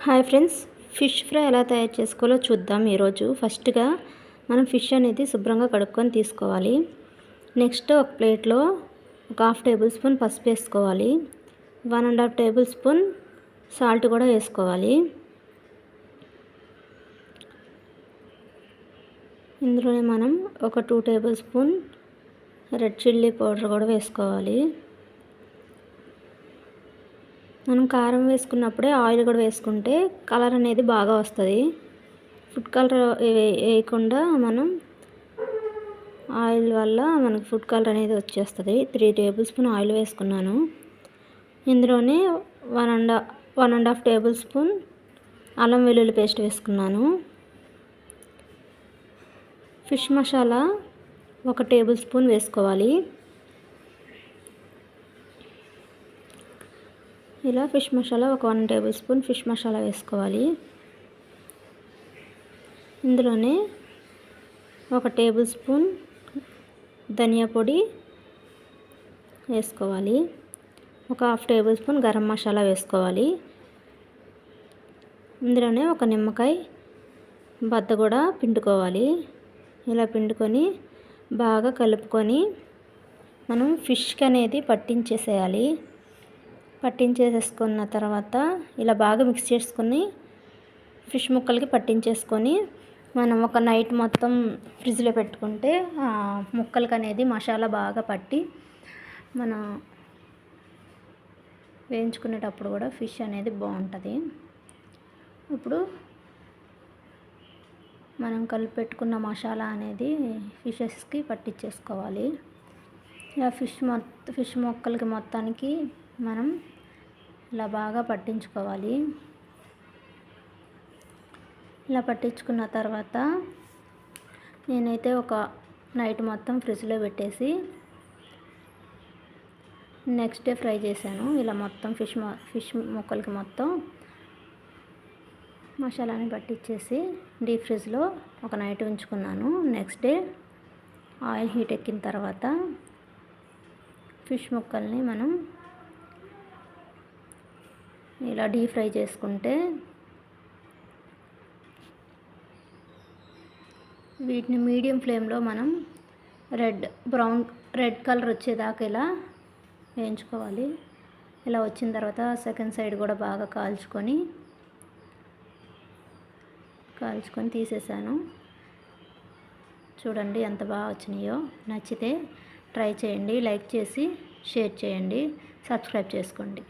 Hi friends, fish fry ఎలా తయారు చేసుకోవాలో చూద్దాం. ఈరోజు ఫస్ట్గా మనం ఫిష్ అనేది శుభ్రంగా కడుక్కొని తీసుకోవాలి. నెక్స్ట్ ఒక ప్లేట్లో ఒక 1/2 టేబుల్ స్పూన్ పసుపు వేసుకోవాలి. 1.5 టేబుల్ స్పూన్ సాల్ట్ కూడా వేసుకోవాలి. ఇందులోనే మనం ఒక 2 table spoon red chilli powder కూడా వేసుకోవాలి. మనం కారం వేసుకున్నప్పుడే ఆయిల్ కూడా వేసుకుంటే కలర్ అనేది బాగా వస్తుంది. ఫుడ్ కలర్ వేయకుండా మనం ఆయిల్ వల్ల మనకు ఫుడ్ కలర్ అనేది వచ్చేస్తుంది. 3 టేబుల్ స్పూన్ ఆయిల్ వేసుకున్నాను. ఇందులోనే 1.5 టేబుల్ స్పూన్ అల్లం వెల్లుల్లి పేస్ట్ వేసుకున్నాను. ఫిష్ మసాలా 1 టేబుల్ స్పూన్ వేసుకోవాలి. ఇలా ఫిష్ మసాలా ఒక 1 టేబుల్ స్పూన్ ఫిష్ మసాలా వేసుకోవాలి. ఇందులోనే 1 టేబుల్ స్పూన్ ధనియా పొడి వేసుకోవాలి. ఒక 1/2 టేబుల్ స్పూన్ గరం మసాలా వేసుకోవాలి. ఇందులోనే ఒక నిమ్మకాయ బద్ద కూడా పిండుకోవాలి. ఇలా పిండుకొని బాగా కలుపుకొని మనం ఫిష్కి అనేది పట్టించేసేయాలి. పట్టించేసుకున్న తర్వాత ఇలా బాగా మిక్స్ చేసుకొని ఫిష్ ముక్కలకి పట్టించేసుకొని మనం ఒక నైట్ మొత్తం ఫ్రిడ్జ్లో పెట్టుకుంటే ముక్కలకి అనేది మసాలా బాగా పట్టి మనం వేయించుకునేటప్పుడు కూడా ఫిష్ అనేది బాగుంటుంది. ఇప్పుడు మనం కలిపి పెట్టుకున్న మసాలా అనేది ఫిషెస్కి పట్టించేసుకోవాలి. ఇలా ఫిష్ ముక్కలకి మొత్తానికి మనం ఇలా బాగా పట్టించుకోవాలి. ఇలా పట్టించుకున్న తర్వాత నేనైతే ఒక నైట్ మొత్తం ఫ్రిడ్జ్లో పెట్టేసి నెక్స్ట్ డే ఫ్రై చేశాను. ఇలా మొత్తం ఫిష్ ముక్కలకి మొత్తం మసాలాని పట్టించేసి డీప్ ఫ్రిడ్జ్లో ఒక నైట్ ఉంచుకున్నాను. నెక్స్ట్ డే ఆయిల్ హీట్ ఎక్కిన తర్వాత ఫిష్ ముక్కల్ని మనం ఇలా డీప్ ఫ్రై చేసుకుంటే వీటిని మీడియం ఫ్లేమ్లో మనం రెడ్ కలర్ వచ్చేదాకా ఇలా వేయించుకోవాలి. ఇలా వచ్చిన తర్వాత సెకండ్ సైడ్ కూడా బాగా కాల్చుకొని తీసేసాను. చూడండి ఎంత బాగా వచ్చినాయో. నచ్చితే ట్రై చేయండి, లైక్ చేసి షేర్ చేయండి, సబ్స్క్రైబ్ చేసుకోండి.